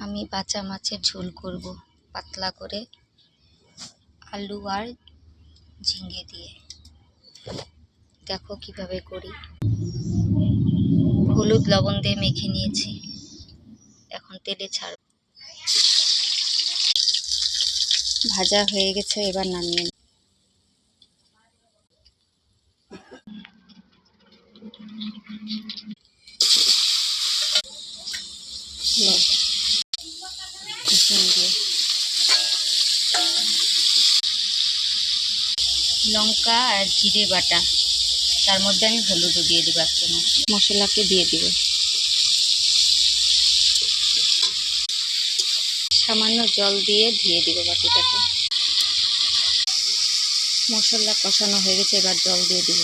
আমি বাঁচা মাছের ঝোল করব পাতলা করে আলু আর ঝিঙে দিয়ে। দেখো কিভাবে করি। হলুদ লবণ দিয়ে মেখে নিয়েছি, এখন তেলে ছাড়ব। ভাজা হয়ে গেছে, এবার নামিয়ে নেব। লঙ্কা আর জিরে বাটা, তার মধ্যে আমি হলুদও দিয়ে দেবো এক চামচ। মশলাকে দিয়ে দিব, সামান্য জল দিয়ে ধুয়ে দিব বাটিটাকে। মশলা কষানো হয়ে গেছে, এবার জল দিয়ে দিব।